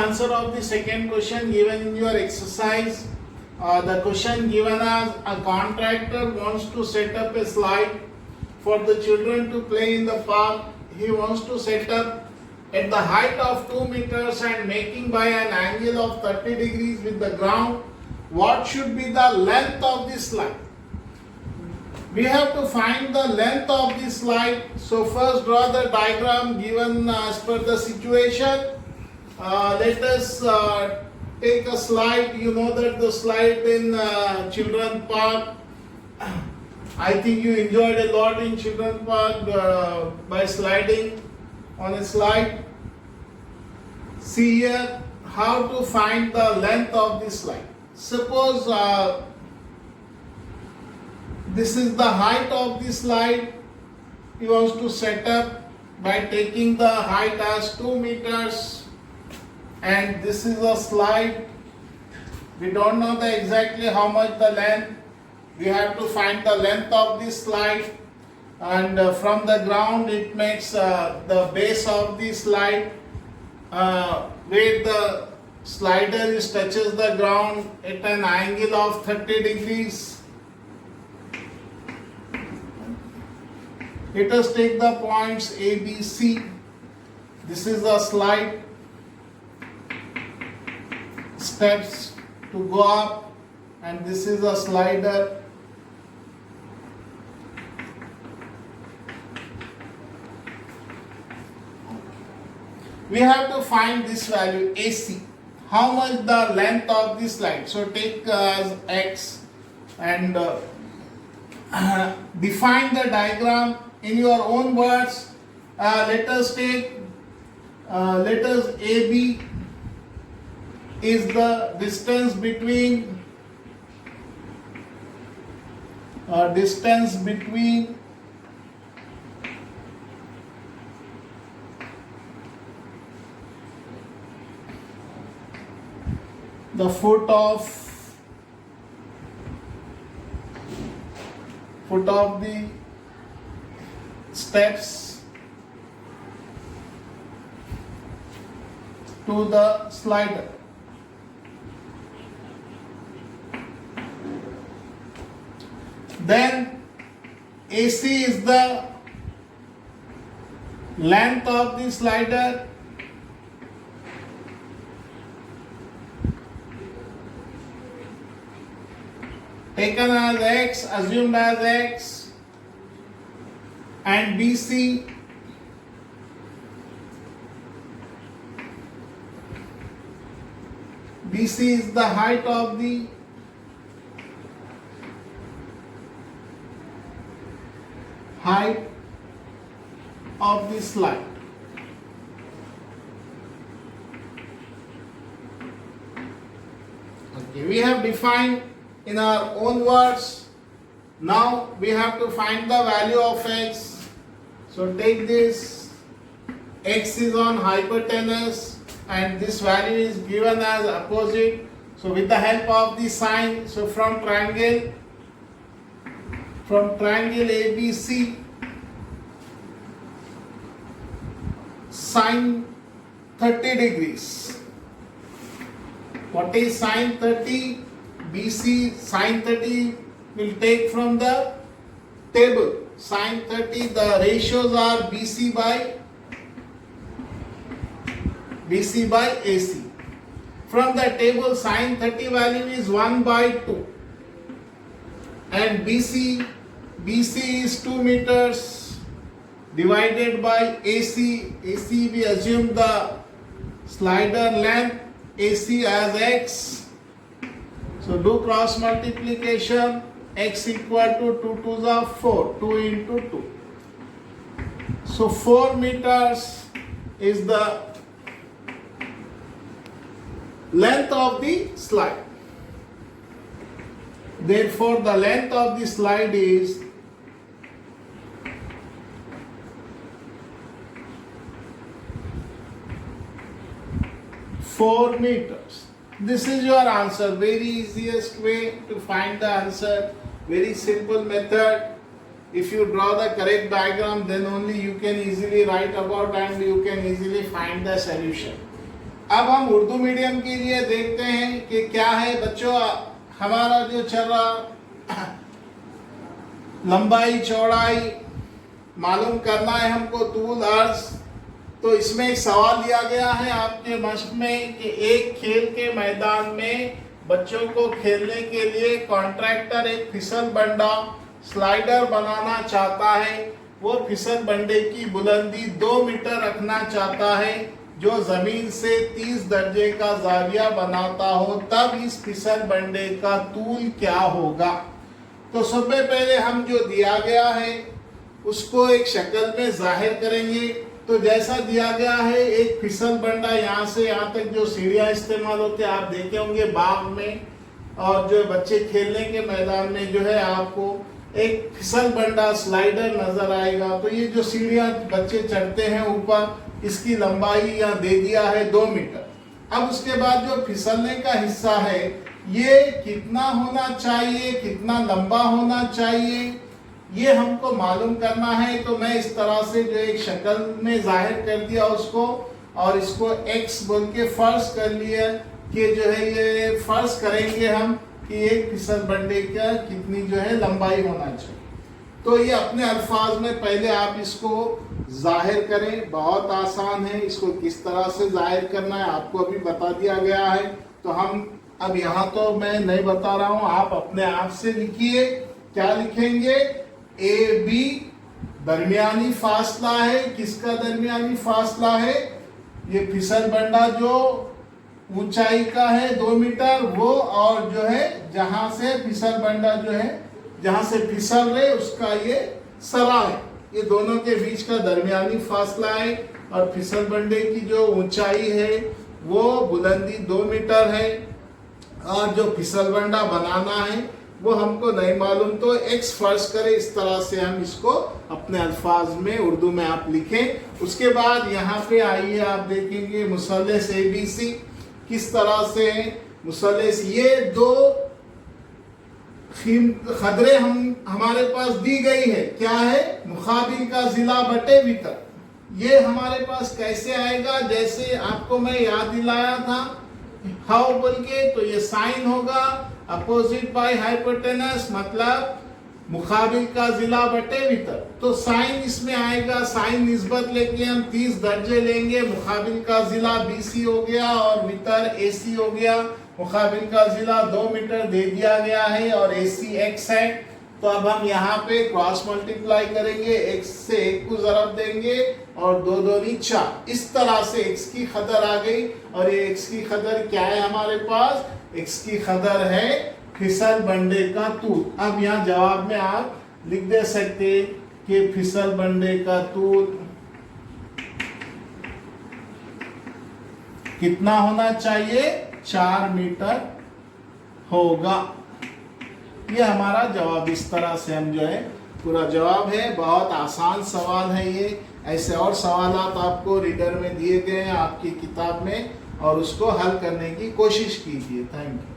answer of the second question given in your exercise. The question given as a contractor wants to set up a slide for the children to play in the park. He wants to set up at the height of 2 meters and making by an angle of 30 degrees with the ground. What should be the length of the slide? We have to find the length of the slide. So first draw the diagram given as per the situation. Let us take a slide. You know that the slide in children park, I think you enjoyed a lot in children park by sliding on a slide. See here how to find the length of the slide. Suppose this is the height of the slide. He wants to set up by taking the height as 2 meters. And this is a slide. We don't know exactly how much the length. We have to find the length of this slide. And from the ground it makes the base of the slide where the slider touches the ground at an angle of 30 degrees. Let us take the points A, B, C. This is the slide. Steps to go up, and this is a slider. We have to find this value AC. How much the length of this slide? So take as X and define the diagram in your own words. Let us take letters AB is the distance between the foot of the steps to the slider. Then AC is the length of the slider. Taken as X, assumed as X, and BC is the height of the slide. Okay, we have defined in our own words. Now we have to find the value of X. So take this, X is on hypotenuse and this value is given as opposite. So with the help of the sign, so from triangle ABC, sine 30 degrees. What is sine 30? BC sine 30 will take from the table. Sine 30, the ratios are BC by AC. From the table, sine 30 value is 1 by 2. And BC is 2 meters divided by AC. AC we assume the slider length AC as X. So do cross multiplication. X equal to 2 2s are 4. 2 into 2. So 4 meters is the length of the slide. Therefore, the length of the slide is 4 meters. This is your answer. Very easiest way to find the answer. Very simple method. If you draw the correct diagram, then only you can easily write about and you can easily find the solution. अब हम Urdu medium के लिए देखते हैं कि क्या है बच्चों। हमारा जो चल रहा लंबाई चौड़ाई मालूम करना है हमको, तूल अर्ज। तो इसमें एक सवाल दिया गया है आपके मश्क में कि एक खेल के मैदान में बच्चों को खेलने के लिए कॉन्ट्रैक्टर एक फिसल बंडा स्लाइडर बनाना चाहता है। वो फिसल बंडे की बुलंदी 2 मीटर रखना चाहता है जो जमीन से 30 दर्जे का जाविया बनाता हो। तब इस फिसल बंडे का तूल क्या होगा? तो सबसे पहले हम जो दिया गया है उसको एक शक्ल में जाहिर करेंगे। तो जैसा दिया गया है, एक फिसल बंडा यहाँ से यहाँ तक जो सीढ़ियाँ इस्तेमाल होते हैं आप देखे होंगे बाग में, और जो बच्चे खेलने के मैदान में जो है आपको एक फिसल बंडा स्लाइडर नजर आएगा। तो ये जो सीढ़ियाँ बच्चे चढ़ते हैं ऊपर, इसकी लंबाई यहाँ दे दिया है 2 मीटर। अब उसके बाद जो फिसलने का हिस्सा है ये कितना होना चाहिए, कितना लंबा होना चाहिए, ये हमको मालूम करना है। तो मैं इस तरह से जो एक शक्ल में जाहिर कर दिया उसको, और इसको x बोल के फर्ज कर लिया कि जो है ये फर्ज करेंगे हम कि एक फिसल बंडे का कितनी जो है लंबाई होना चाहिए। तो ये अपने अल्फाज में पहले आप इसको जाहिर करें। बहुत आसान है, इसको किस तरह से जाहिर करना है आपको अभी बता दिया गया है। तो हम अब यहाँ तो मैं नहीं बता रहा हूँ, आप अपने आप से लिखिए। क्या लिखेंगे? ए बी दरमियानी फासला है। किसका दरमियानी फासला है? ये फिसल बंडा जो ऊंचाई का है 2 मीटर वो, और जो है जहां से फिसल बंडा जो है जहां से फिसल रहे उसका ये सरा है, ये दोनों के बीच का दरमियानी फासला है। और फिसल बंडे की जो ऊंचाई है वो बुलंदी 2 मीटर है, और जो फिसल बंडा बनाना है वो हमको नहीं मालूम। तो x फर्ज करें, इस तरह से हम इसको अपने अल्फाज में उर्दू में आप लिखें। उसके बाद यहाँ पे आइए आप देखेंगे मुसल्लस ABC किस तरह से है। मुसल्लस ये 2 खदरे हमारे पास दी गई है। क्या है? मुकाबिल का जिला बटे वितर। ये हमारे पास कैसे आएगा? जैसे आपको मैं याद दिलाया था हाउ बोल के, तो ये साइन होगा अपोजिट बाय हाइपोटेनस, मतलब मुकाबिल का जिला बटे वितर। तो साइन इसमें आएगा, साइन निस्बत लेके हम 30 दर्जे लेंगे। मुकाबिल का जिला BC हो गया और वितर AC हो गया। मुकाबिल का जिला 2 मीटर दे दिया गया है और AC x है। तो अब हम यहाँ पे क्रॉस मल्टीप्लाई करेंगे, x से 1 को जरब देंगे और 2 दूनी 4। इस तरह से x की कदर आ गई। और ये x की कदर क्या है हमारे पास? x की कदर है फिसल बंडे का तूल। अब यहाँ जवाब में आप लिख दे सकते कि फिसल बंडे का तूल कितना होना चाहिए? 4 मीटर होगा। ये हमारा जवाब, इस तरह से हम जो है पूरा जवाब है। बहुत आसान सवाल है ये। ऐसे और सवालात आपको रीडर में दिए गए हैं आपकी किताब में, और उसको हल करने की कोशिश कीजिए। Thank you.